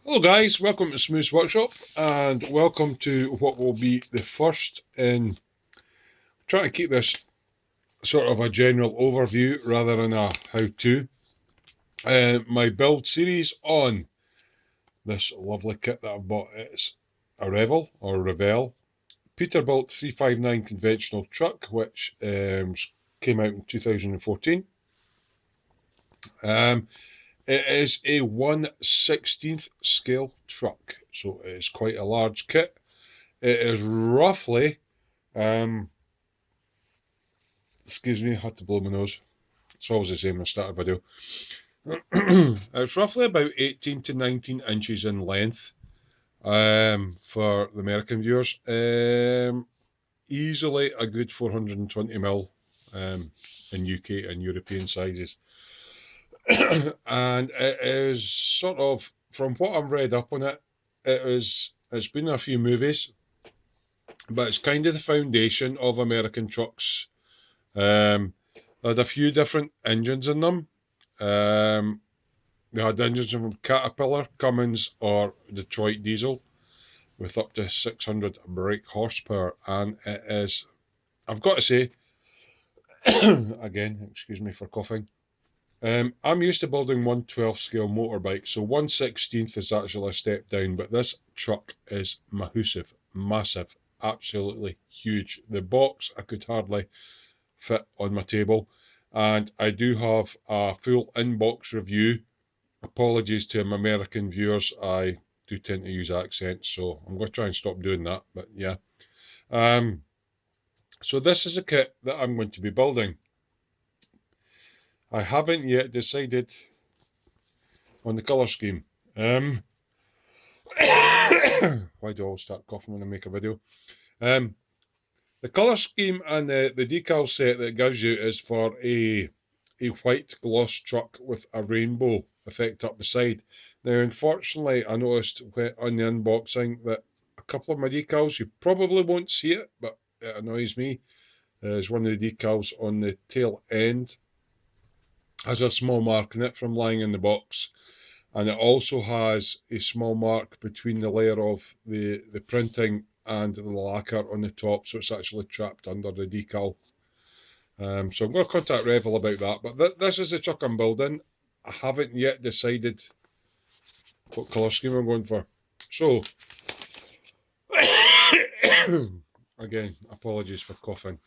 Hello guys, welcome to Smooth's Workshop and welcome to what will be the first in trying to keep this sort of a general overview rather than a how-to. My build series on this lovely kit that I've bought. It's a Revell Peterbilt 359 conventional truck, which came out in 2014. It is a 1/16th scale truck, so it is quite a large kit. It is roughly, excuse me, I had to blow my nose. It's always the same when I start a video. It's roughly about 18 to 19 inches in length for the American viewers. Easily a good 420mm in UK and European sizes. And it is sort of, from what I've read up on it, it's been a few movies, but it's kind of the foundation of American trucks. They had a few different engines in them. They had engines from Caterpillar, Cummins, or Detroit diesel with up to 600 brake horsepower. And it is, I've got to say, again, excuse me for coughing, I'm used to building 1/12 scale motorbikes, so 1/16th is actually a step down, but this truck is massive, absolutely huge. The box I could hardly fit on my table, and I do have a full inbox review. Apologies to my American viewers, I do tend to use accents, so I'm going to try and stop doing that, but yeah. So this is a kit that I'm going to be building. I haven't yet decided on the colour scheme. Why do I always start coughing when I make a video? The colour scheme and the decal set that it gives you is for a white gloss truck with a rainbow effect up the side. Now, unfortunately, I noticed on the unboxing that a couple of my decals, you probably won't see it, but it annoys me. There's one of the decals on the tail end has a small mark in it from lying in the box, and it also has a small mark between the layer of the printing and the lacquer on the top, so it's actually trapped under the decal. So I'm going to contact Revell about that, but this is the truck I'm building. I haven't yet decided what colour scheme I'm going for. So, again, apologies for coughing.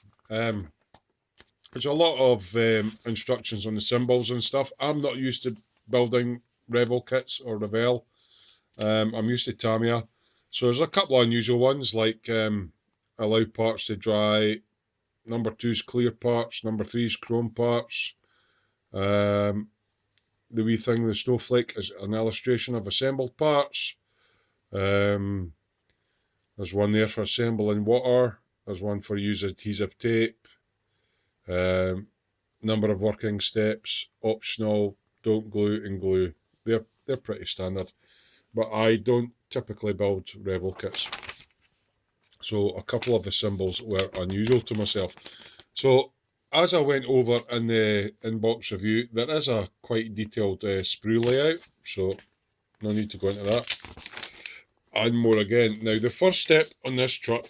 There's a lot of instructions on the symbols and stuff. I'm not used to building Revell kits or Revell. I'm used to Tamiya. So there's a couple of unusual ones, like allow parts to dry, number 2's clear parts, number 3's chrome parts. The wee thing, the snowflake, is an illustration of assembled parts. There's one there for assembling water. There's one for use adhesive tape. Number of working steps, optional, don't glue and glue. They're pretty standard, but I don't typically build Revell kits. So a couple of the symbols were unusual to myself. So as I went over in the inbox review, there is a quite detailed sprue layout, so no need to go into that. And more again. Now, the first step on this truck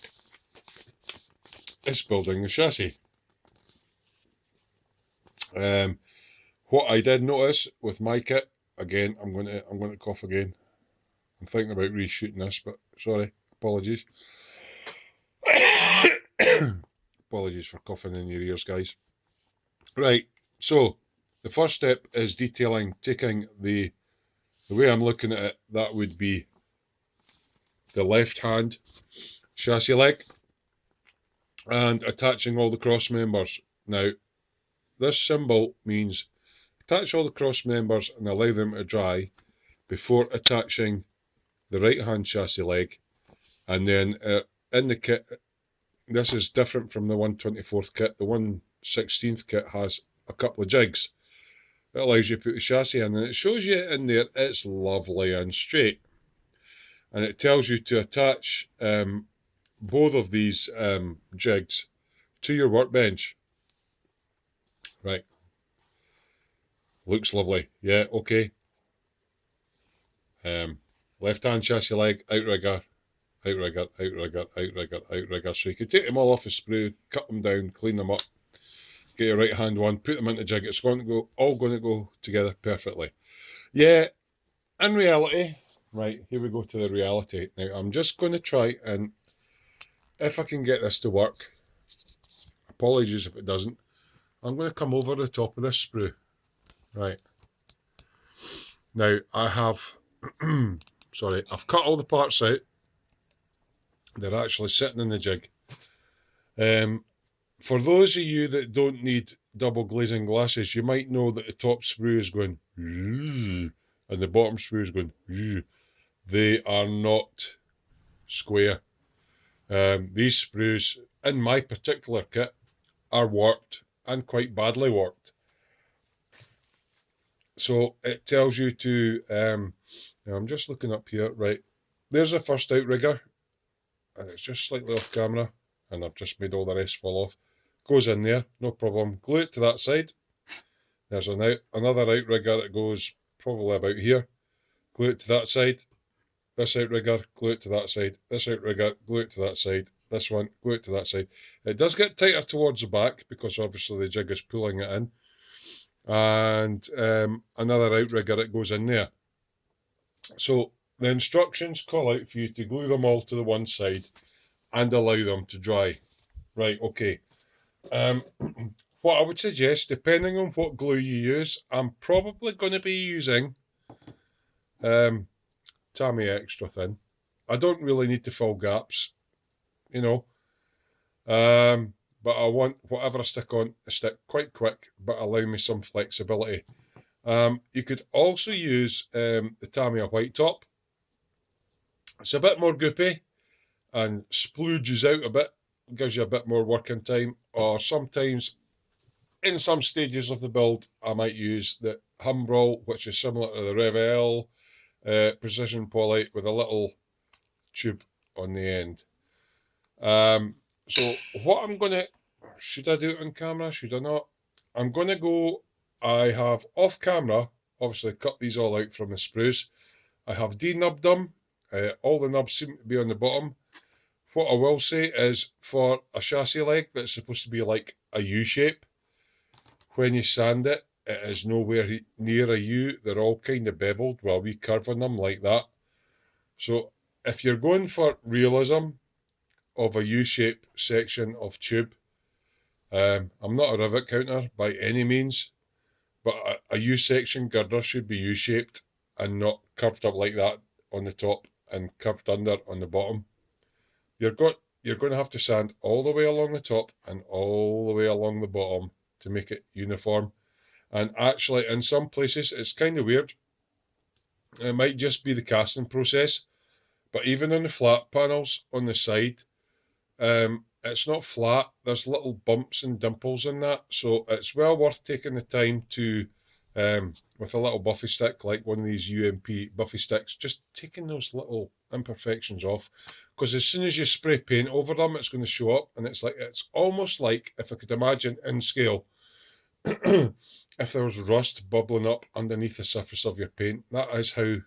is building the chassis. What I did notice with my kit, again, I'm going to cough again. I'm thinking about reshooting this, but sorry, apologies. Apologies for coughing in your ears, guys. Right, so the first step is detailing, taking the way I'm looking at it, that would be the left hand chassis leg and attaching all the cross members. Now, this symbol means attach all the cross members and allow them to dry before attaching the right hand chassis leg. And then in the kit, this is different from the 1/24th kit. The 1/16th kit has a couple of jigs. It allows you to put the chassis in, and it shows you in there it's lovely and straight. And it tells you to attach both of these jigs to your workbench. Right. Looks lovely. Yeah, okay. Left-hand chassis leg, outrigger, outrigger, outrigger, outrigger, outrigger. So you can take them all off the sprue, cut them down, clean them up, get your right hand one, put them into jig. It's going to go, all going to go together perfectly. Yeah, in reality, right, here we go to the reality. Now, I'm just going to try and, if I can get this to work, apologies if it doesn't, I'm going to come over the top of this sprue. Right. Now, I have, sorry, I've cut all the parts out. They're actually sitting in the jig. For those of you that don't need double glazing glasses, you might know that the top sprue is going and the bottom sprue is going. They are not square. These sprues, in my particular kit, are warped and quite badly warped. So it tells you to, now I'm just looking up here, right, there's the first outrigger, and it's just slightly off camera, and I've just made all the rest fall off. Goes in there, no problem. Glue it to that side. There's another outrigger that goes probably about here. Glue it to that side. This outrigger, glue it to that side. This outrigger, glue it to that side. This one, glue it to that side. It does get tighter towards the back because obviously the jig is pulling it in. And another outrigger that goes in there. So the instructions call out for you to glue them all to the one side and allow them to dry. Right, okay. What I would suggest, depending on what glue you use, I'm probably going to be using Tamiya Extra Thin. I don't really need to fill gaps, you know. But I want whatever I stick on to stick quite quick, but allow me some flexibility. You could also use the Tamiya White Top. It's a bit more goopy and splooges out a bit, gives you a bit more working time, or sometimes in some stages of the build I might use the Humbrol, which is similar to the Revell precision poly with a little tube on the end. So what I'm going to, should I do it on camera, should I not? I'm going to go, I have off camera, obviously cut these all out from the sprues. I have denubbed them, all the nubs seem to be on the bottom. What I will say is for a chassis leg that's supposed to be like a U shape, when you sand it, it is nowhere near a U. They're all kind of beveled, well, we curve on them like that. So if you're going for realism of a U-shape section of tube, I'm not a rivet counter by any means, but a U-section girder should be U-shaped and not curved up like that on the top and curved under on the bottom. You're going to have to sand all the way along the top and all the way along the bottom to make it uniform. And actually, in some places, it's kind of weird. It might just be the casting process, but even on the flat panels on the side, it's not flat. There's little bumps and dimples in that, so it's well worth taking the time to, with a little buffy stick, like one of these UMP buffy sticks, just taking those little imperfections off, because as soon as you spray paint over them, it's going to show up, and it's almost like, if I could imagine in scale, if there was rust bubbling up underneath the surface of your paint. That is how,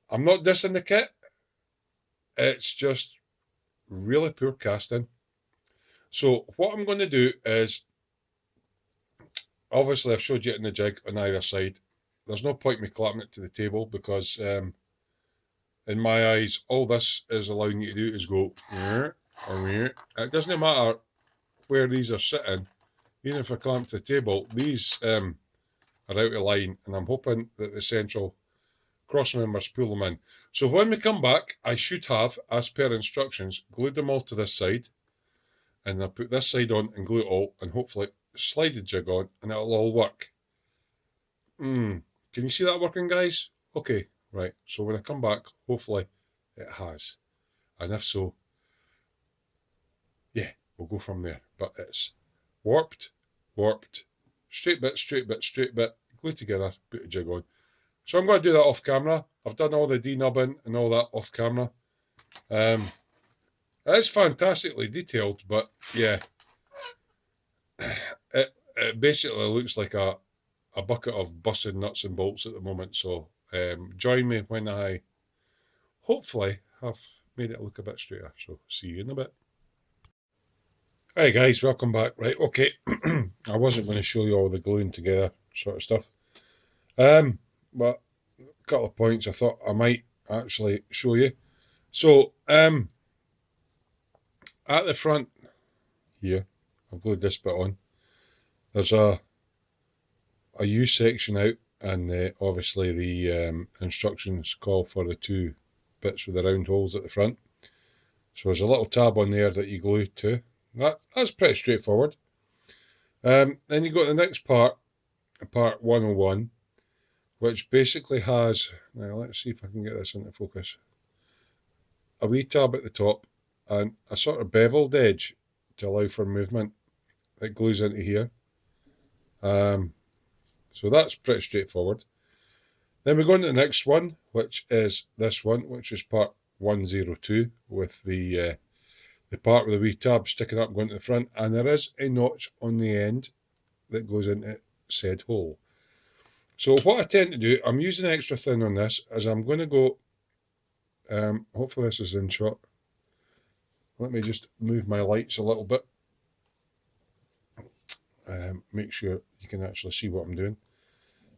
I'm not dissing the kit, it's just really poor casting. So what I'm going to do is, obviously I've showed you it in the jig on either side. There's no point me clapping it to the table because in my eyes all this is allowing you to do is go it doesn't matter where these are sitting. Even if I clamp to the table, these are out of line, and I'm hoping that the central cross members pull them in. So when we come back, I should have, as per instructions, glued them all to this side, and I'll put this side on and glue it all, and hopefully slide the jig on, and it'll all work. Can you see that working, guys? Okay, right, so when I come back, hopefully it has. And if so, yeah, we'll go from there. But it's warped, straight bit, straight bit, straight bit, glue together, put the jig on. So I'm going to do that off camera. I've done all the denubbing and all that off camera. It's fantastically detailed, but yeah, it basically looks like a bucket of busted nuts and bolts at the moment. So join me when I hopefully have made it look a bit straighter. So see you in a bit. Hi guys, welcome back. Right, okay. I wasn't going to show you all the gluing together sort of stuff. But a couple of points I thought I might actually show you. So, at the front here, I've glued this bit on. There's a U section out, and obviously the instructions call for the two bits with the round holes at the front. So there's a little tab on there that you glue to. That's pretty straightforward. Then you go to the next part, part 101, which basically has, now let's see if I can get this into focus, a wee tab at the top and a sort of beveled edge to allow for movement that glues into here. So that's pretty straightforward. Then we go on to the next one, which is this one, which is part 102 with the part with the wee tab sticking up going to the front, and there is a notch on the end that goes into said hole. So what I tend to do, I'm using extra thin on this, as I'm going to go, hopefully this is in shot. Let me just move my lights a little bit. Make sure you can actually see what I'm doing.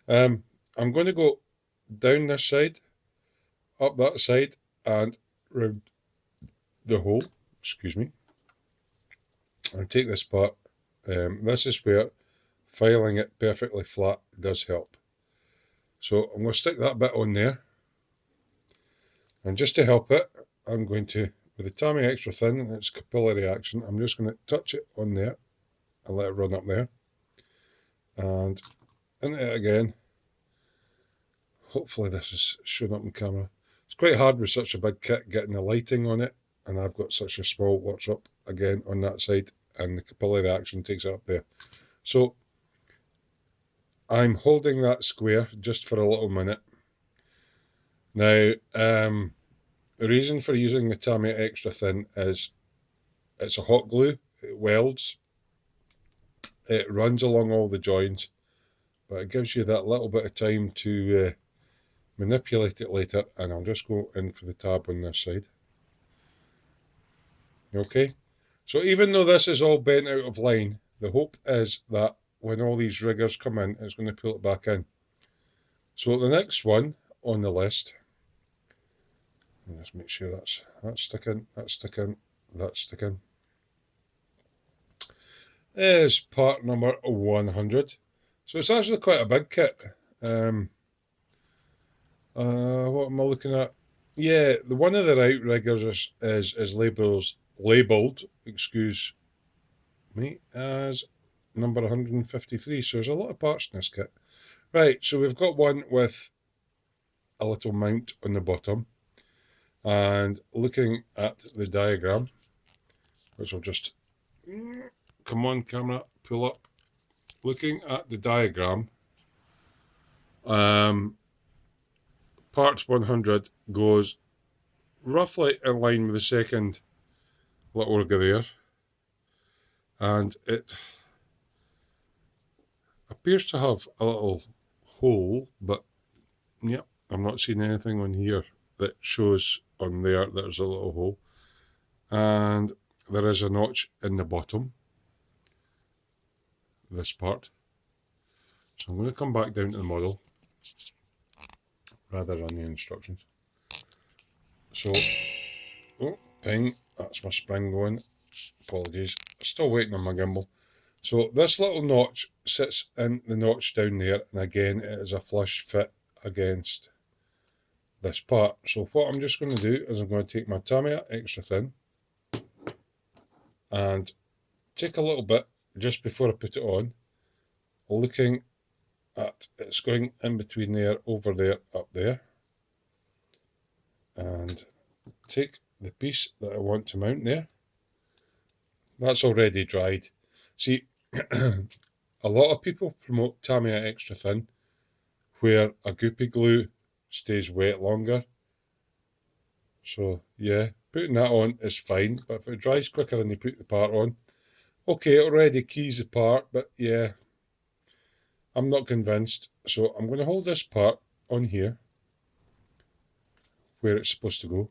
I'm going to go down this side, up that side, and round the hole, excuse me, and take this part. This is where filing it perfectly flat does help. So I'm going to stick that bit on there, and just to help it, I'm going to, with the Tamiya extra thin and its capillary action, I'm just going to touch it on there and let it run up there, and into it again. Hopefully this is showing up in camera. It's quite hard with such a big kit getting the lighting on it, and I've got such a small workshop again on that side, and the capillary action takes it up there. So I'm holding that square just for a little minute. Now, the reason for using the Tamiya extra thin is it's a hot glue, it welds, it runs along all the joints, but it gives you that little bit of time to manipulate it later, and I'll just go in for the tab on this side. Okay, so even though this is all bent out of line, the hope is that when all these riggers come in, it's going to pull it back in. So the next one on the list, let's make sure that's sticking, that's sticking, that's sticking, is part number 100. So it's actually quite a big kit. What am I looking at? Yeah, the one of the right riggers is labelled, excuse me, as number 153. So there's a lot of parts in this kit. Right, so we've got one with a little mount on the bottom, and looking at the diagram, which I'll just, come on camera, pull up. Looking at the diagram, part 100 goes roughly in line with the second little rigger there, and it appears to have a little hole, but yeah, I'm not seeing anything on here that shows on there that there's a little hole, and there is a notch in the bottom, this part. So I'm going to come back down to the model rather than the instructions. So, oh, ping, that's my spring going. Apologies, still waiting on my gimbal. So this little notch sits in the notch down there, and again it is a flush fit against this part. So what I'm just going to do is I'm going to take my Tamiya extra thin and take a little bit just before I put it on, looking at it's going in between there, over there, up there, and take the piece that I want to mount there. That's already dried. See, a lot of people promote Tamiya extra thin, where a goopy glue stays wet longer. So yeah, putting that on is fine, but if it dries quicker than you put the part on, okay, it already keys the part, but yeah, I'm not convinced. So I'm going to hold this part on here, where it's supposed to go.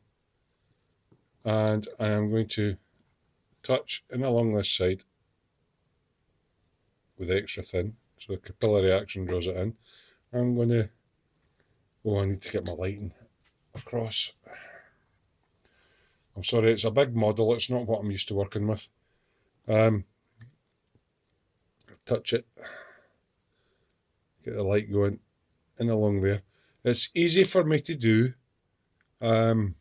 And I am going to touch in along this side with extra thin, so the capillary action draws it in. I'm going to, oh, I need to get my lighting across. I'm sorry, it's a big model, it's not what I'm used to working with. Touch it, get the light going in along there. It's easy for me to do without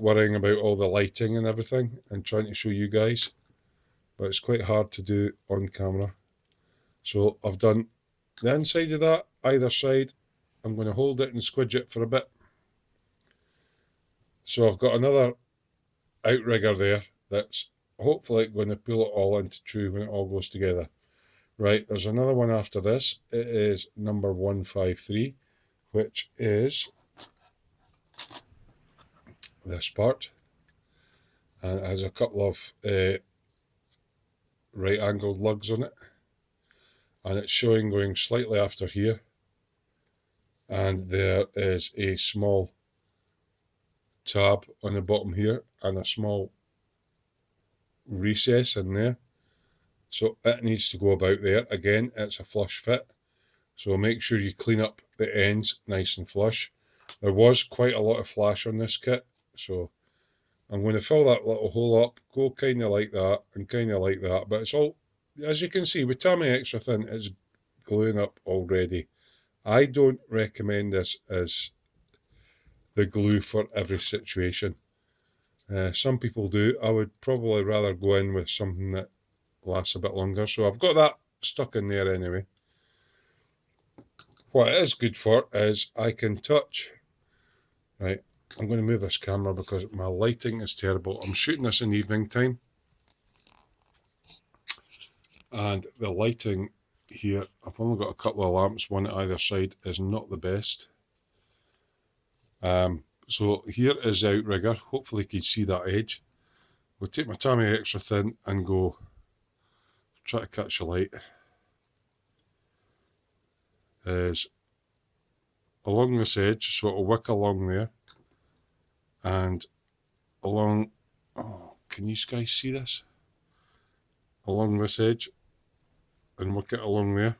worrying about all the lighting and everything and trying to show you guys, but it's quite hard to do on camera. So I've done the inside of that, either side. I'm going to hold it and squidge it for a bit. So I've got another outrigger there that's hopefully going to pull it all into true when it all goes together. Right, there's another one after this. It is number 153, which is this part. And it has a couple of right angled lugs on it. And it's showing going slightly after here. And there is a small tab on the bottom here and a small recess in there. So it needs to go about there. Again, it's a flush fit. So make sure you clean up the ends nice and flush. There was quite a lot of flash on this kit, so I'm going to fill that little hole up, go kind of like that and kind of like that. But it's all, as you can see, with Tammy Extra Thin, it's gluing up already. I don't recommend this as the glue for every situation. Some people do. I would probably rather go in with something that lasts a bit longer. So I've got that stuck in there anyway. What it is good for is I can touch. Right, I'm going to move this camera because my lighting is terrible. I'm shooting this in evening time. And the lighting here, I've only got a couple of lamps, one at either side, is not the best. So here is the outrigger. Hopefully you can see that edge. We'll take my Tammy Extra Thin and go try to catch the light. Is along this edge, so it'll wick along there. And along, oh, can you guys see this? Along this edge and wick it along there.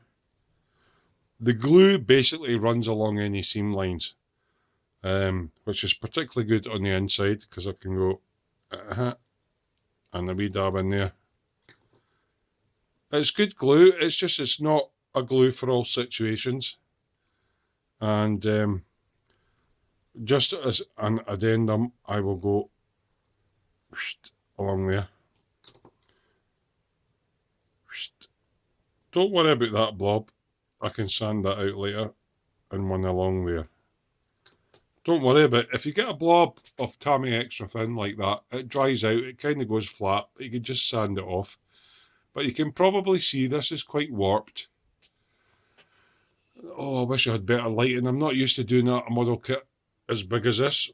The glue basically runs along any seam lines, which is particularly good on the inside because I can go and a wee dab in there. It's good glue, it's just it's not a glue for all situations. And just as an addendum, I will go along there. Don't worry about that blob. I can sand that out later and one along there. Don't worry about it. If you get a blob of Tammy Extra Thin like that, it dries out, it kind of goes flat. You can just sand it off. But you can probably see this is quite warped. Oh, I wish I had better lighting. I'm not used to doing a model kit as big as this.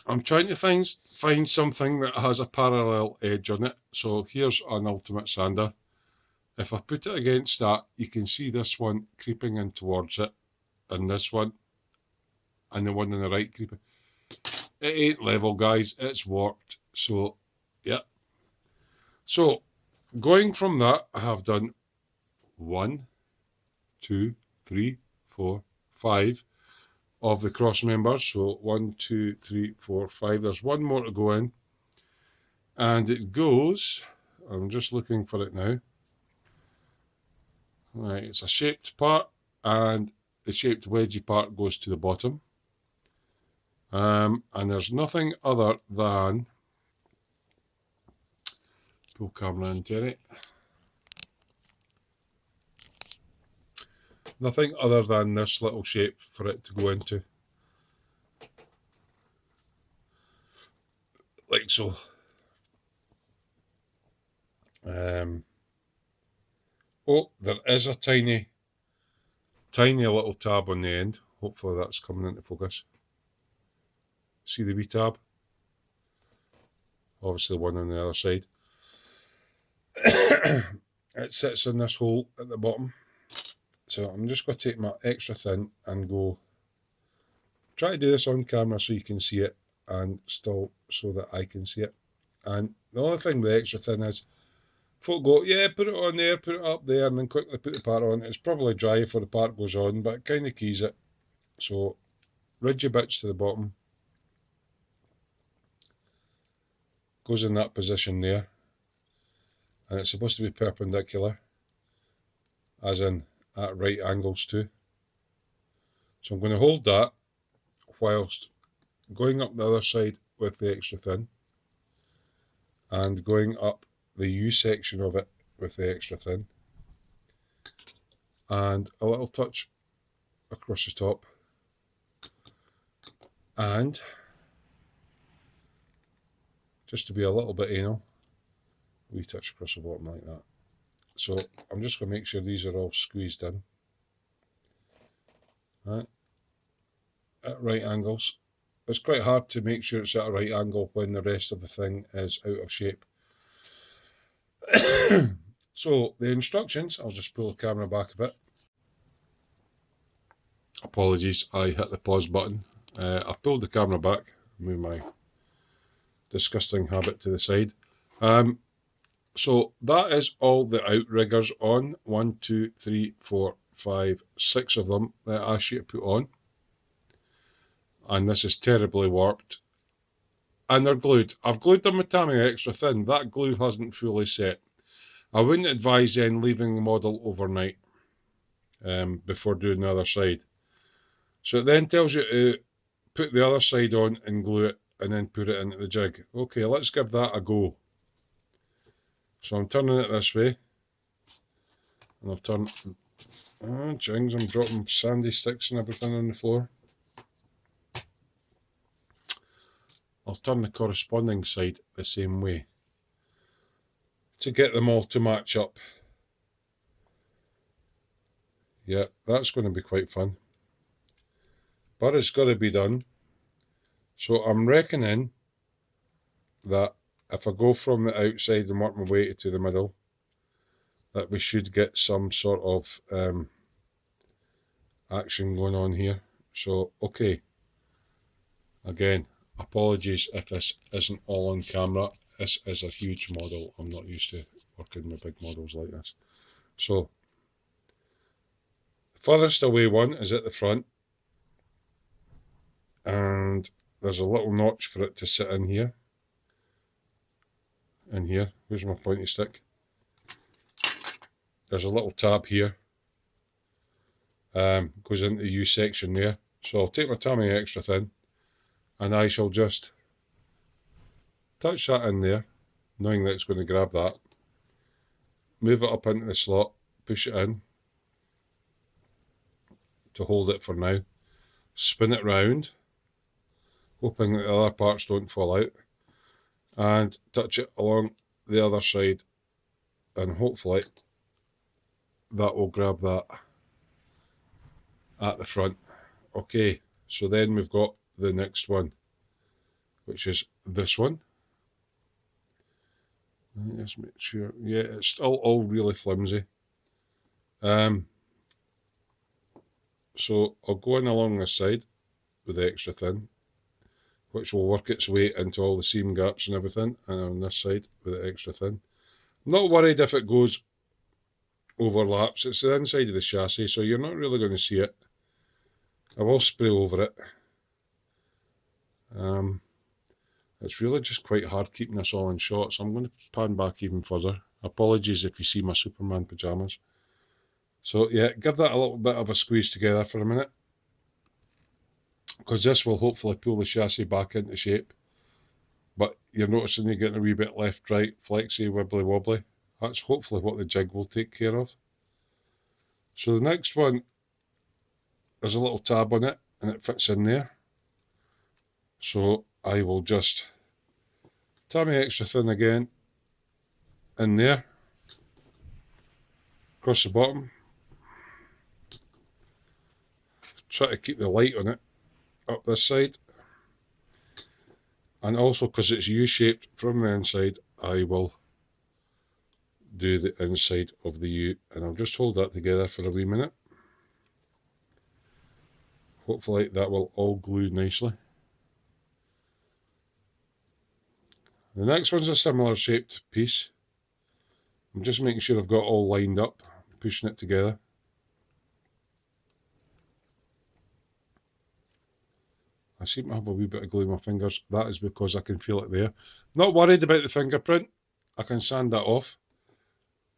I'm trying to find something that has a parallel edge on it. So here's an ultimate sander. If I put it against that, you can see this one creeping in towards it, and this one, and the one on the right creeping. It ain't level, guys. It's warped. So, yeah. So, going from that, I have done 1, 2, 3, 4, 5 of the cross members. So 1, 2, 3, 4, 5. There's one more to go in. And it goes, I'm just looking for it now. Right, it's a shaped part, and the shaped wedgie part goes to the bottom. And there's nothing other than, pull camera in, Jerry. Nothing other than this little shape for it to go into. Like so. Oh, there is a tiny little tab on the end. Hopefully that's coming into focus. See the wee tab? Obviously the one on the other side. It sits in this hole at the bottom. So I'm just going to take my Extra Thin and go try to do this on camera so you can see it, and still so that I can see it. And the only thing with extra thin is, folk go, yeah, put it on there, put it up there, and then quickly put the part on. It's probably dry before the part goes on, but it kind of keys it. So ridge your bits to the bottom. Goes in that position there. And it's supposed to be perpendicular, as in at right angles too. So I'm going to hold that whilst going up the other side with the extra thin, and going up the U section of it with the extra thin, and a little touch across the top, and just to be a little bit anal, we touch across the bottom like that. So I'm just going to make sure these are all squeezed in, right, at right angles. It's quite hard to make sure it's at a right angle when the rest of the thing is out of shape. So the instructions, I'll just pull the camera back a bit. Apologies, I hit the pause button. I pulled the camera back, move my disgusting habit to the side. So that is all the outriggers on. 1, 2, 3, 4, 5, 6 of them that I asked you to put on. And this is terribly warped. And they're glued. I've glued them with Tamiya extra thin. That glue hasn't fully set. I wouldn't advise then leaving the model overnight before doing the other side. So it then tells you to put the other side on and glue it, and then put it into the jig. Okay, let's give that a go. So I'm turning it this way, and I've turned, oh jings, I'm dropping sandy sticks and everything on the floor. I'll turn the corresponding side the same way to get them all to match up. Yeah, that's going to be quite fun. But it's got to be done. So I'm reckoning that if I go from the outside and work my way to the middle, that we should get some sort of action going on here. So, okay. Again, apologies if this isn't all on camera. This is a huge model. I'm not used to working with big models like this. So, the furthest away one is at the front. And there's a little notch for it to sit in here. In here. Where's my pointy stick? There's a little tab here. Goes into the U section there. So I'll take my Tamiya extra thin, and I shall just touch that in there, knowing that it's going to grab that. Move it up into the slot, push it in to hold it for now. Spin it round, hoping that the other parts don't fall out, and touch it along the other side, and hopefully that will grab that at the front. Okay, so then we've got the next one, which is this one. Just make sure, yeah, it's still all really flimsy. So I'll go in along this side with the extra thin, which will work its way into all the seam gaps and everything, and on this side with the extra thin. I'm not worried if it goes overlaps. It's the inside of the chassis, so you're not really going to see it. I will spray over it. It's really just quite hard keeping this all in shot, so I'm going to pan back even further. Apologies if you see my Superman pyjamas. So yeah, give that a little bit of a squeeze together for a minute, because this will hopefully pull the chassis back into shape. But you're noticing you're getting a wee bit left, right, flexy, wibbly wobbly. That's hopefully what the jig will take care of. So the next one, there's a little tab on it, and it fits in there. So I will just Tamiya extra thin again in there, across the bottom. Try to keep the light on it up this side, and also because it's U-shaped from the inside, I will do the inside of the U, and I'll just hold that together for a wee minute hopefully that will all glue nicely. The next one's a similar shaped piece. I'm just making sure I've got all lined up, pushing it together. I seem to have a wee bit of glue in my fingers. That is because I can feel it there. Not worried about the fingerprint. I can sand that off.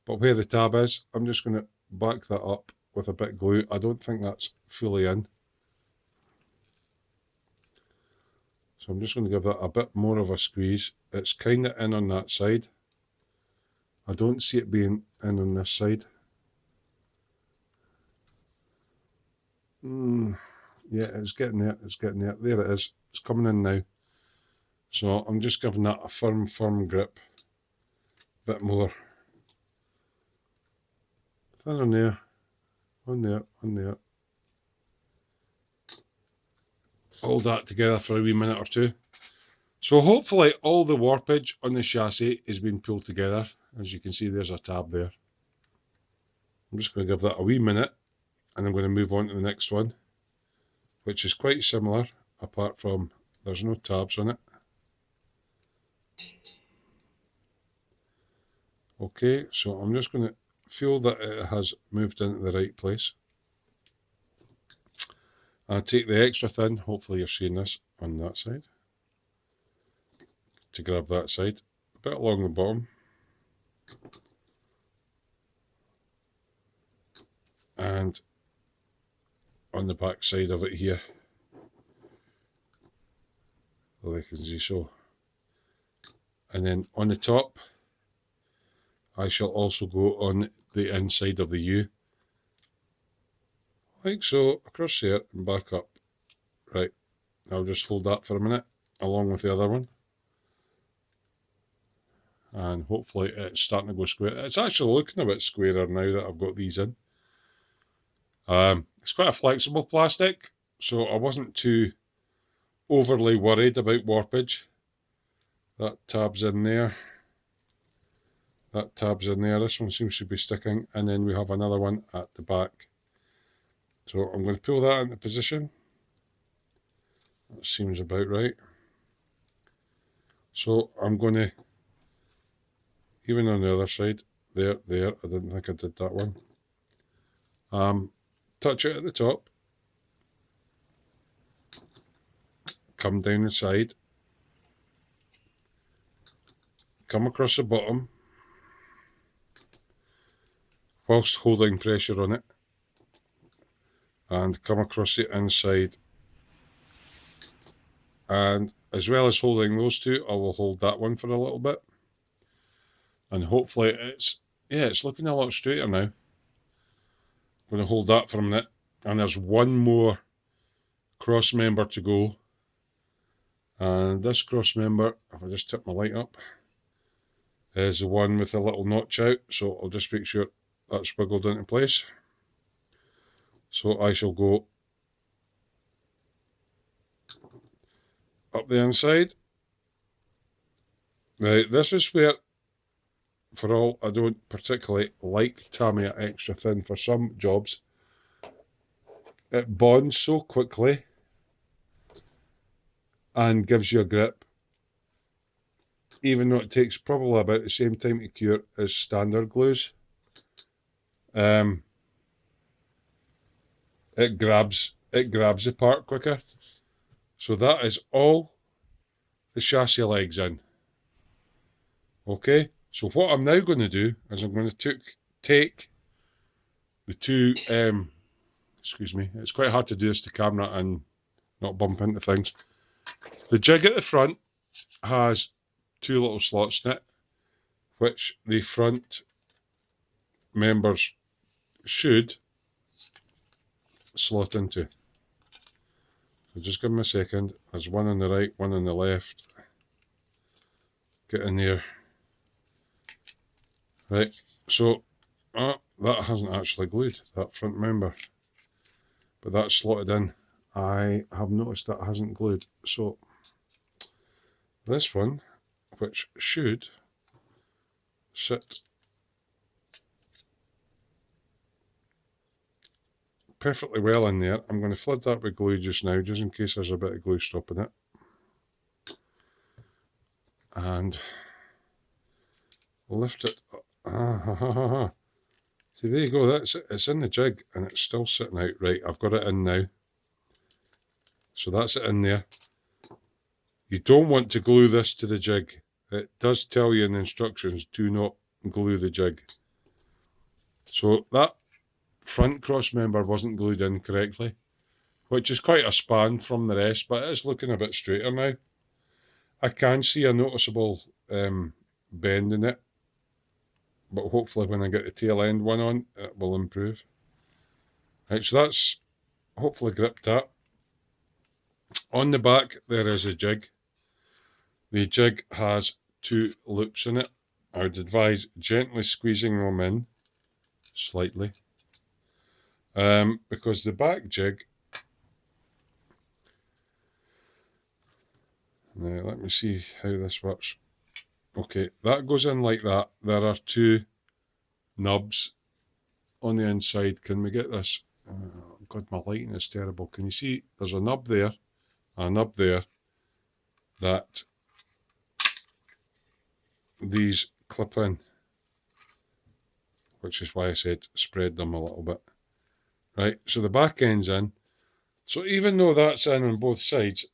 But where the tab is, I'm just going to back that up with a bit of glue. I don't think that's fully in. So I'm just going to give that a bit more of a squeeze. It's kind of in on that side. I don't see it being in on this side. Yeah, it's getting there. It's getting there. There it is. It's coming in now. So I'm just giving that a firm grip. A bit more. Thin on there. On there. On there. Hold that together for a wee minute or two. So hopefully all the warpage on the chassis is being pulled together. As you can see, there's a tab there. I'm just going to give that a wee minute and I'm going to move on to the next one, which is quite similar, apart from there's no tabs on it. Okay, so I'm just going to feel that it has moved into the right place. I'll take the extra thin, hopefully you're seeing this, on that side, to grab that side, a bit along the bottom, and on the back side of it here, like you can see so. And then on the top, I shall also go on the inside of the U, like so, across there and back up. Right, I'll just hold that for a minute, along with the other one. And hopefully it's starting to go square. It's actually looking a bit squarer now that I've got these in. It's quite a flexible plastic, so I wasn't too overly worried about warpage. That tab's in there. That tab's in there. This one seems to be sticking, and then we have another one at the back. So I'm going to pull that into position. That seems about right. So I'm going to, even on the other side, there, I didn't think I did that one. Touch it at the top, come down the side, come across the bottom, whilst holding pressure on it, and come across the inside. And as well as holding those two, I will hold that one for a little bit. And hopefully it's looking a lot straighter now. I'm going to hold that for a minute. And there's one more cross member to go. And this cross member, if I just tip my light up, is the one with a little notch out. So I'll just make sure that's wiggled into place. So I shall go up the inside. Now this is where, for all I don't particularly like Tamiya extra thin for some jobs, it bonds so quickly and gives you a grip, even though it takes probably about the same time to cure as standard glues. It grabs the part quicker. So that is all the chassis legs in. Okay, so what I'm now going to do is I'm going to take the two, excuse me, it's quite hard to do this to camera and not bump into things. The jig at the front has two little slots in it, which the front members should slot into. So just give me a second. There's one on the right, one on the left. Get in there. Right, so that hasn't actually glued, that front member, but that's slotted in. I have noticed that hasn't glued. So this one, which should sit perfectly well in there. I'm going to flood that with glue just now, just in case there's a bit of glue stopping it. And lift it up. See, there you go. That's it. It's in the jig and it's still sitting out. Right, I've got it in now. So that's it in there. You don't want to glue this to the jig. It does tell you in the instructions, do not glue the jig. So that front cross member wasn't glued in correctly, which is quite a span from the rest, but it's looking a bit straighter now. I can see a noticeable bend in it, but hopefully when I get the tail end one on, it will improve. Right, so that's hopefully gripped up. On the back there is a jig. The jig has 2 loops in it. I would advise gently squeezing them in slightly, because the back jig, now let me see how this works. Okay, that goes in like that. There are 2 nubs on the inside. Can we get this? Oh God, my lighting is terrible. Can you see there's a nub there, a nub there, that these clip in, which is why I said spread them a little bit. Right, so the back end's in. So even though that's in on both sides,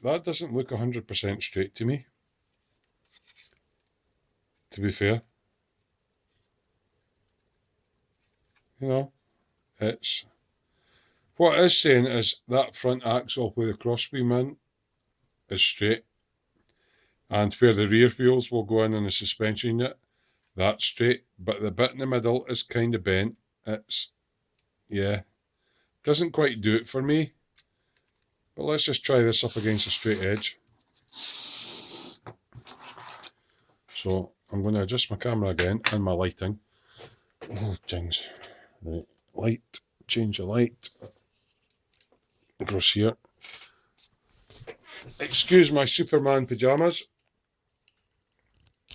that doesn't look 100% straight to me, to be fair. You know, it's, what it is saying is that front axle where the crossbeam in is straight, and where the rear wheels will go in on the suspension unit, that's straight, but the bit in the middle is kind of bent. It's, yeah, doesn't quite do it for me. But let's just try this up against a straight edge. So I'm going to adjust my camera again and my lighting. Oh, jings. Right, light, change the light. Across here. Excuse my Superman pyjamas.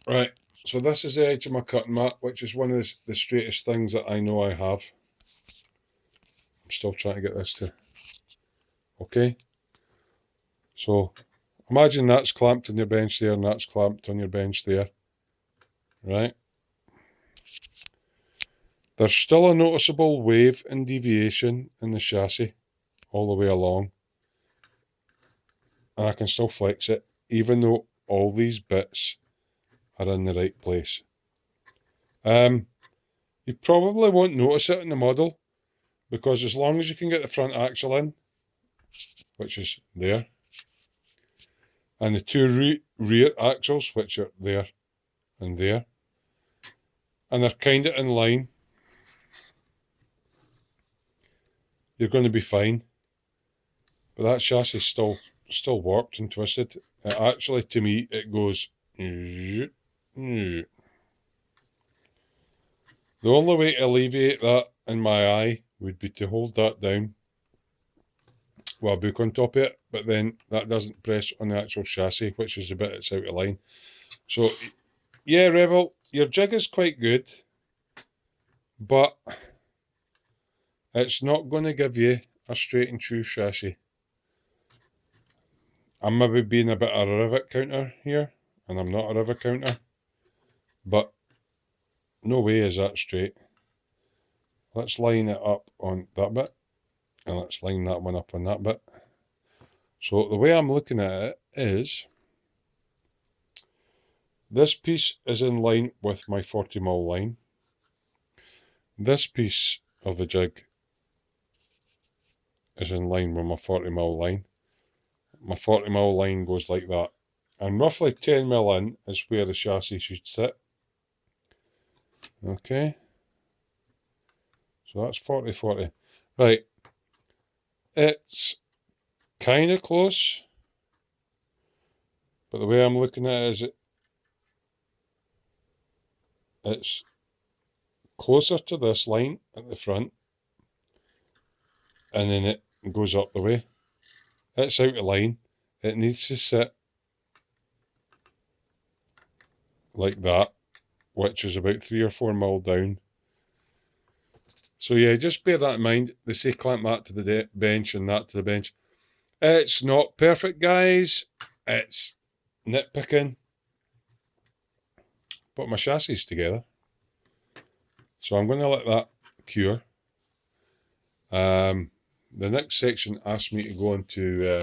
Right, so this is the edge of my cutting mat, which is one of the straightest things that I know I have. I'm still trying to get this to... Okay. So imagine that's clamped on your bench there and that's clamped on your bench there. Right. There's still a noticeable wave and deviation in the chassis all the way along. And I can still flex it, even though all these bits are in the right place. You probably won't notice it in the model, because as long as you can get the front axle in, which is there, and the 2 rear axles, which are there and there, and they're kind of in line, you're going to be fine. But that chassis is still warped and twisted. Actually, to me, it goes... The only way to alleviate that in my eye would be to hold that down with a book on top of it, but then that doesn't press on the actual chassis, which is the bit that's out of line. So, yeah, Revell, your jig is quite good, but it's not going to give you a straight and true chassis. I'm maybe being a bit of a rivet counter here, and I'm not a rivet counter, but no way is that straight. Let's line it up on that bit, and let's line that one up on that bit. So the way I'm looking at it is, this piece is in line with my 40mm line. This piece of the jig is in line with my 40mm line. My 40mm line goes like that. And roughly 10mm in is where the chassis should sit. Okay. So that's 40-40. Right. It's kind of close. But the way I'm looking at it is it's closer to this line at the front. And then it goes up the way. It's out of line. It needs to sit like that, which is about 3 or 4mm down. So yeah, just bear that in mind. They say clamp that to the bench and that to the bench. It's not perfect, guys. It's nitpicking. Put my chassis together. So I'm going to let that cure. The next section asks me to go into,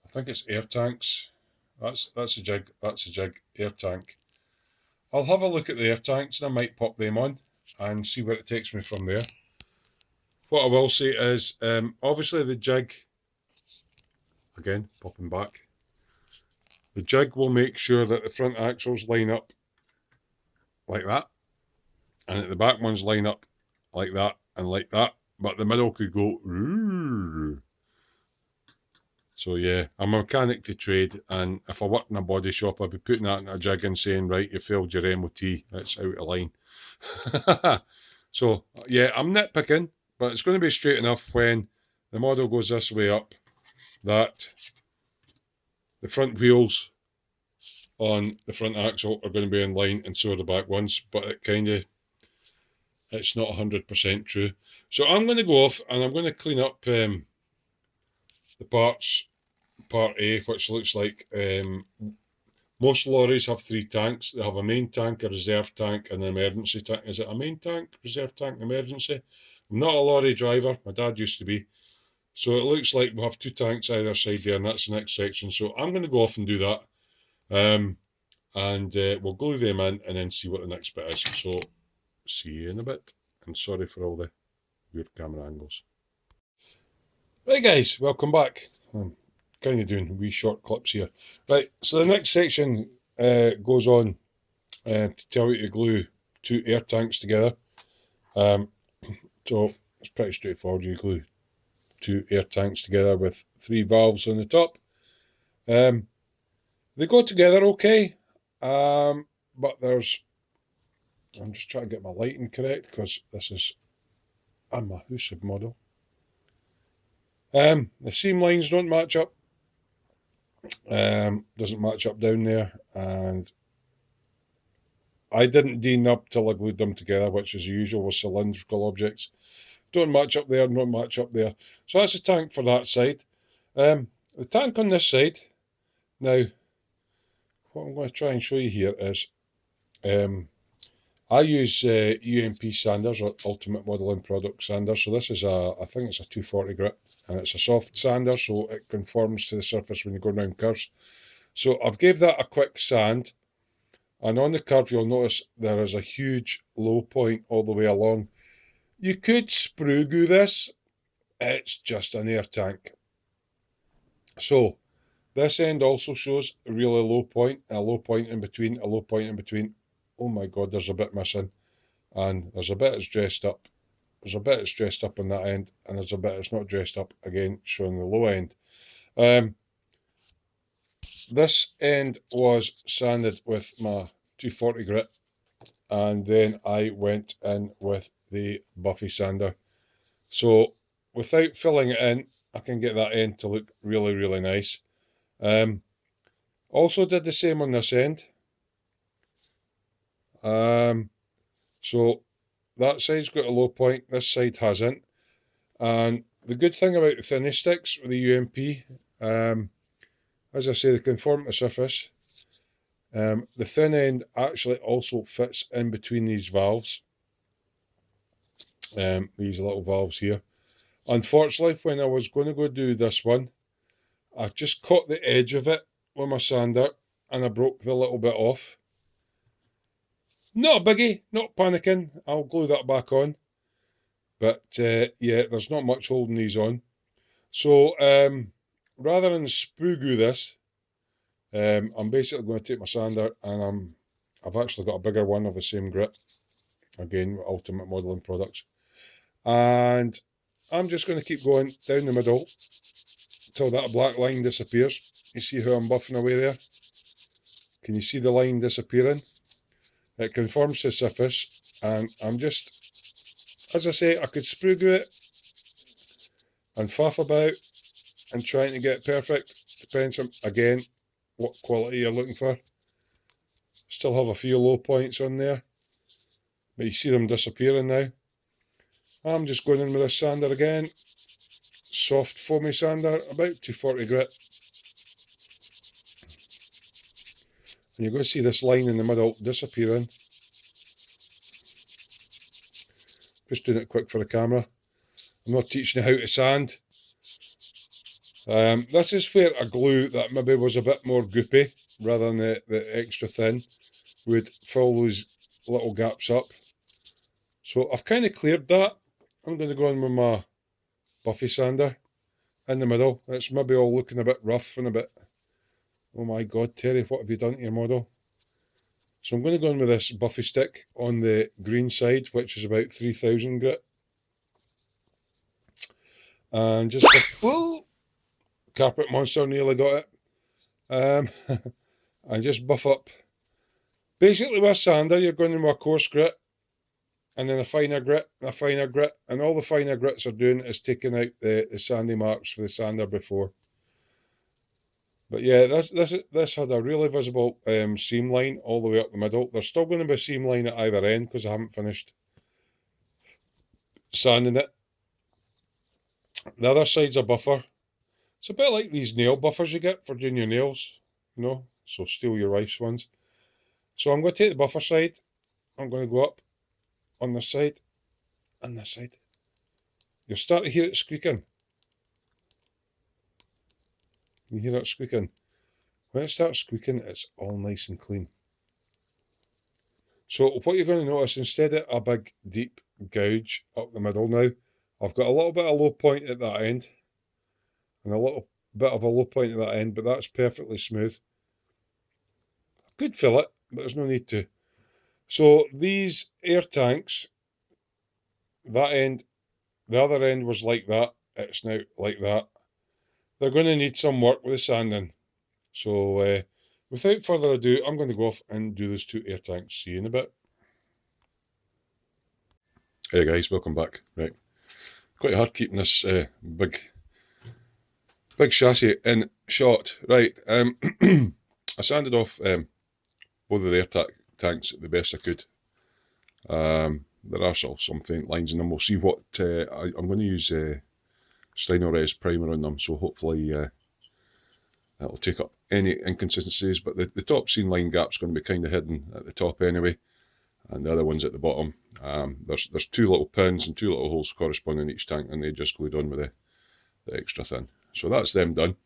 I think it's air tanks. That's a jig. That's a jig. Air tank. I'll have a look at the air tanks and I might pop them on and see where it takes me from there. What I will say is, obviously the jig, again, popping back, the jig will make sure that the front axles line up like that, and that the back ones line up like that and like that, but the middle could go. So yeah, I'm a mechanic to trade, and if I worked in a body shop, I'd be putting that in a jig and saying, right, you failed your MOT, it's out of line. So yeah, I'm nitpicking, but it's going to be straight enough when the model goes this way up that the front wheels on the front axle are going to be in line, and so are the back ones, but it's not 100% true. So I'm going to go off and I'm going to clean up the parts, part A, which looks like most lorries have 3 tanks. They have a main tank, a reserve tank, and an emergency tank. Is it a main tank, reserve tank, emergency? I'm not a lorry driver. My dad used to be. So it looks like we have 2 tanks either side there, and that's the next section. So I'm going to go off and do that. And we'll glue them in and then see what the next bit is. So see you in a bit. And sorry for all the weird camera angles. Right guys, welcome back. I'm kind of doing wee short clips here. Right, so the next section goes on to tell you to glue 2 air tanks together. So it's pretty straightforward. You glue 2 air tanks together with 3 valves on the top. They go together okay, but there's, I'm just trying to get my lighting correct because this is a Mahusive model. The seam lines don't match up. Doesn't match up down there, and I didn't de-nub till I glued them together, which is usual with cylindrical objects. Don't match up there, don't match up there. So that's a tank for that side. The tank on this side, now, what I'm going to try and show you here is, I use UMP sanders, or Ultimate Modelling Product sanders. So this is I think it's a 240 grit, and it's a soft sander, so it conforms to the surface when you go around curves. So I've gave that a quick sand, and on the curve you'll notice there is a huge low point all the way along. You could sprue goo this, it's just an air tank. So this end also shows a really low point, a low point in between, a low point in between. Oh my god, there's a bit missing, and there's a bit that's dressed up. There's a bit that's dressed up on that end, and there's a bit that's not dressed up, again showing the low end. This end was sanded with my 240 grit, and then I went in with the Buffy sander. So without filling it in, I can get that end to look really, really nice. Also did the same on this end. So that side's got a low point, this side hasn't. And the good thing about the thinny sticks with the UMP, as I say, they conform to the surface. The thin end actually also fits in between these valves. These little valves here. Unfortunately, when I was going to go do this one, I just caught the edge of it with my sander and I broke the little bit off. Not a biggie, not panicking, I'll glue that back on. But yeah, there's not much holding these on. So rather than sprue glue this, I'm basically going to take my sander, and I've actually got a bigger one of the same grit, again with Ultimate Modelling Products, and I'm just going to keep going down the middle until that black line disappears. You see how I'm buffing away there? Can you see the line disappearing? It conforms to the surface, and I'm just, as I say, I could sprue glue it and faff about and trying to get it perfect. Depends on, again, what quality you're looking for. Still have a few low points on there, but you see them disappearing now. I'm just going in with this sander again. Soft foamy sander, about 240 grit. And you're going to see this line in the middle disappearing. Just doing it quick for the camera. I'm not teaching you how to sand. This is where a glue that maybe was a bit more goopy rather than the extra thin would fill those little gaps up. So I've kind of cleared that. I'm going to go in with my Buffy sander in the middle. It's maybe all looking a bit rough and a bit, oh my god, Terry, what have you done to your model? So I'm going to go in with this Buffy stick on the green side, which is about 3000 grit. And just, oh, carpet monster, nearly got it. And just buff up. Basically with a sander, you're going in with a coarse grit, and then a finer grit, and all the finer grits are doing is taking out the sandy marks for the sander before. But yeah, this had a really visible seam line all the way up the middle. There's still going to be a seam line at either end because I haven't finished sanding it. The other side's a buffer. It's a bit like these nail buffers you get for doing your nails, you know, so steal your wife's ones. So I'm going to take the buffer side, I'm going to go up on this side and this side. You'll start to hear it squeaking. You hear it squeaking. When it starts squeaking, it's all nice and clean. So what you're going to notice, instead of a big deep gouge up the middle now, I've got a little bit of low point at that end and a little bit of a low point at that end, but that's perfectly smooth. I could fill it, but there's no need to. So these air tanks, that end, the other end was like that, it's now like that. They're going to need some work with the sanding. So without further ado, I'm going to go off and do those two air tanks. See you in a bit. Hey guys, welcome back. Right, quite hard keeping this big chassis in shot. Right, I sanded off both of the air tanks the best I could. There are still some faint lines in them. We'll see what I'm going to use Styrene primer on them, so hopefully that'll take up any inconsistencies. But the top seam line gap's going to be kind of hidden at the top anyway, and the other one's at the bottom. There's two little pins and two little holes corresponding each tank, and they just glued on with the extra thin. So that's them done.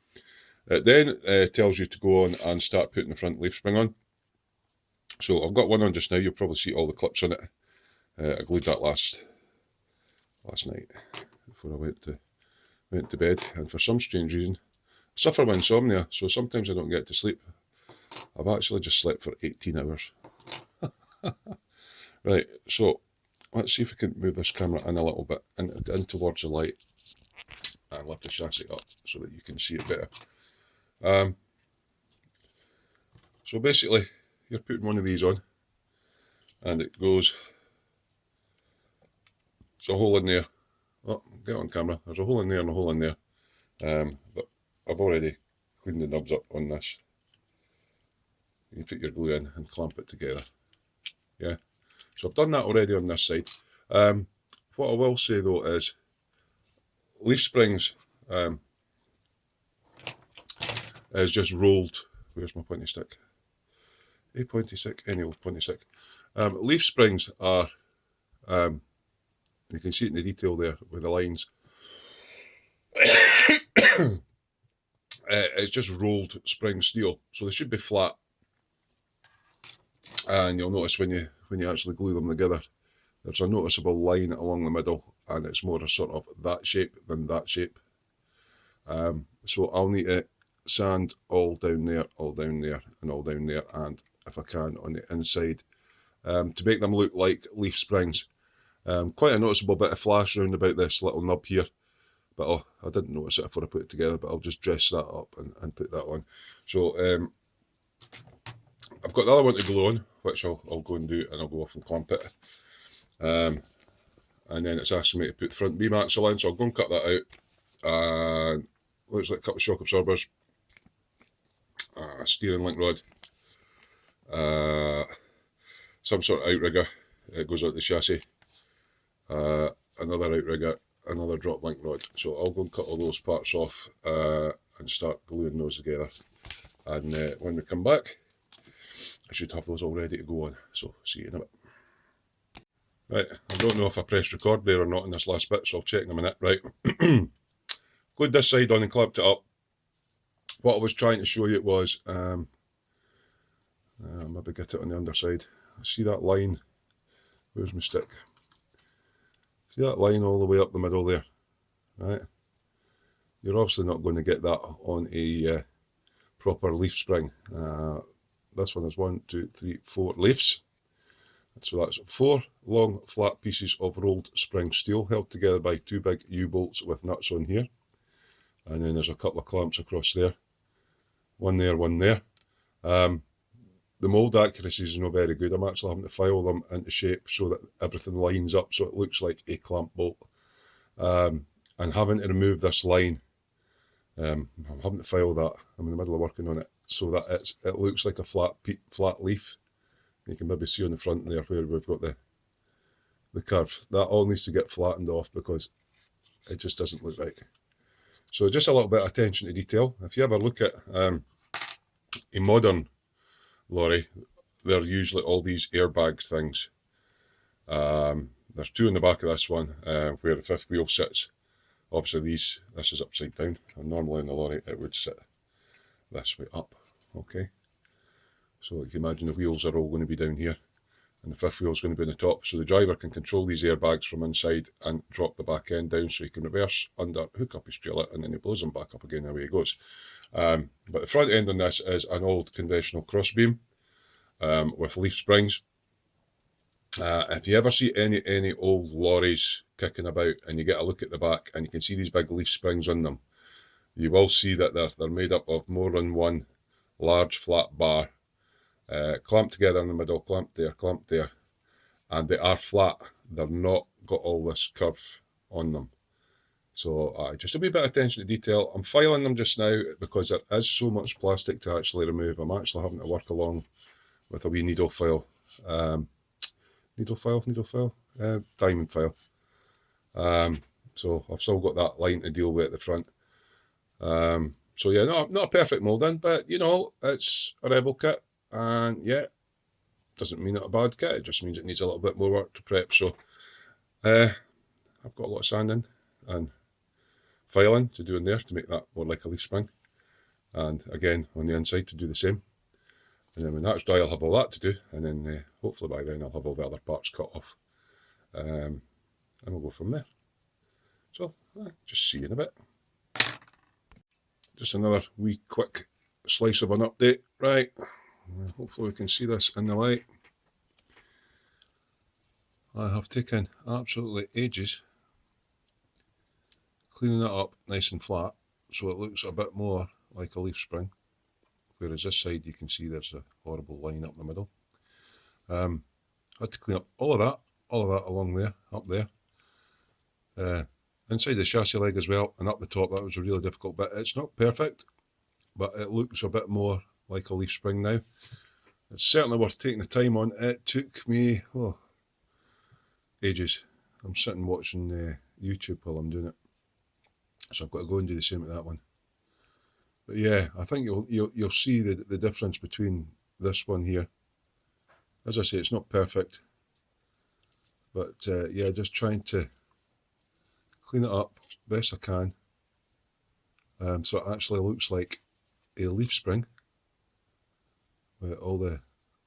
It then tells you to go on and start putting the front leaf spring on. So I've got one on just now. You'll probably see all the clips on it. I glued that last night before I went to bed, and for some strange reason, I suffer with insomnia, so sometimes I don't get to sleep. I've actually just slept for 18 hours. Right, so let's see if we can move this camera in a little bit, in towards the light, and lift the chassis up so that you can see it better. So basically, you're putting one of these on, and it goes, there's a hole in there. Oh, get on camera. There's a hole in there and a hole in there. But I've already cleaned the nubs up on this. You put your glue in and clamp it together. Yeah. So I've done that already on this side. What I will say though is, leaf springs is just rolled. Where's my pointy stick? A pointy stick, any old pointy stick. Leaf springs are, you can see it in the detail there with the lines. It's just rolled spring steel, so they should be flat. And you'll notice when you actually glue them together, there's a noticeable line along the middle, and it's more a sort of that shape than that shape. So I'll need to sand all down there, and all down there, and if I can on the inside, to make them look like leaf springs. Quite a noticeable bit of flash around about this little nub here, but I didn't notice it before I put it together, but I'll just dress that up and put that on. So I've got the other one to glue on, which I'll go and do, and I'll go off and clamp it. And then it's asking me to put front beam axle in, so I'll go and cut that out. And looks like a couple of shock absorbers, a steering link rod, some sort of outrigger. It goes out the chassis. A another outrigger, another drop link rod. So I'll go and cut all those parts off and start gluing those together. And when we come back, I should have those all ready to go on. So see you in a bit. Right, I don't know if I pressed record there or not in this last bit, so I'll check in a minute. Right, glued this side on and clamped it up. What I was trying to show you was, maybe get it on the underside. See that line? Where's my stick? See that line all the way up the middle there? Right, you're obviously not going to get that on a proper leaf spring. This one is 1, 2, 3, 4 leaves. So that's 4 long flat pieces of rolled spring steel held together by 2 big U-bolts with nuts on here. And then there's a couple of clamps across there. One there, one there. The mould accuracy is not very good. I'm actually having to file them into shape so that everything lines up so it looks like a clamp bolt. And having to remove this line, I'm having to file that. I'm in the middle of working on it so that it looks like a flat leaf. You can maybe see on the front there where we've got the curve. That all needs to get flattened off because it just doesn't look right. So just a little bit of attention to detail. If you ever look at a modern lorry, they're usually all these airbag things. There's 2 in the back of this one where the 5th wheel sits. Obviously this is upside down, and normally in the lorry it would sit this way up. Okay. So you can imagine the wheels are all going to be down here and the 5th wheel is going to be on the top. So the driver can control these airbags from inside and drop the back end down so he can reverse, under, hook up his trailer, and then he blows them back up again, away he goes. But the front end on this is an old conventional crossbeam with leaf springs. If you ever see any old lorries kicking about and you get a look at the back and you can see these big leaf springs on them, you will see that they're made up of more than one large flat bar. Clamped together in the middle, clamped there, and they are flat. They're not got all this curve on them. So just a wee bit of attention to detail. I'm filing them just now because there is so much plastic to actually remove. I'm actually having to work along with a wee needle file. Diamond file. So I've still got that line to deal with at the front. So yeah, not a perfect moulding, but you know, it's a Revell kit. And yeah, doesn't mean it's a bad kit, it just means it needs a little bit more work to prep. So I've got a lot of sanding and filing to do in there to make that more like a leaf spring, and again on the inside to do the same. And then when that's dry I'll have all that to do, and then hopefully by then I'll have all the other parts cut off, and we'll go from there. So just see you in a bit. Just another wee quick slice of an update. Right, hopefully we can see this in the light. I have taken absolutely ages cleaning it up nice and flat so it looks a bit more like a leaf spring, whereas this side you can see there's a horrible line up the middle. I had to clean up all of that along there, up there, inside the chassis leg as well, and up the top. That was a really difficult bit. It's not perfect, but it looks a bit more like a leaf spring now. It's certainly worth taking the time on. It took me ages. I'm sitting watching YouTube while I'm doing it, so I've got to go and do the same with that one. But yeah, I think you'll see the difference between this one here. As I say, it's not perfect, but yeah, just trying to clean it up best I can, so it actually looks like a leaf spring with all the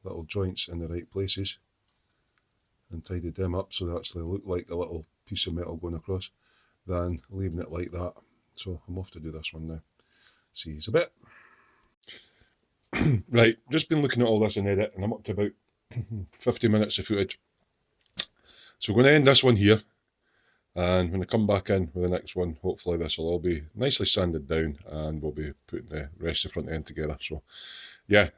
little joints in the right places, and tidied them up so they actually look like a little piece of metal going across, than leaving it like that. So I'm off to do this one now. See you in a bit. Right, just been looking at all this in edit and I'm up to about 50 minutes of footage. So we're going to end this one here, and when I come back in with the next one, hopefully this will all be nicely sanded down and we'll be putting the rest of the front end together. So yeah,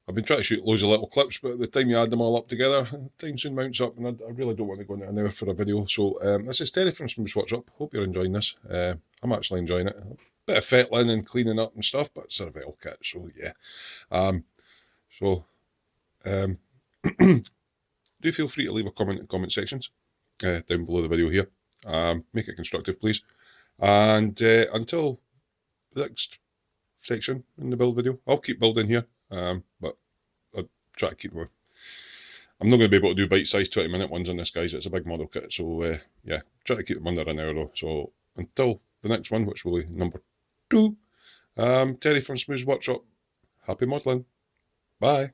I've been trying to shoot loads of little clips, but at the time you add them all up together, time soon mounts up, and I really don't want to go into an hour for a video. So this is Terry from Smooth Workshop. Hope you're enjoying this. I'm actually enjoying it. A bit of fettling and cleaning up and stuff, but it's a Revell kit, so yeah. Do feel free to leave a comment in the comment sections. down below the video here. Make it constructive, please. And until the next section in the build video, I'll keep building here, but I'll try to keep them. I'm not going to be able to do bite-sized 20-minute ones on this, guys. It's a big model kit, so yeah, try to keep them under an hour though. So until the next one, which will be number 2, Terry from Smooth's Workshop, happy modelling. Bye.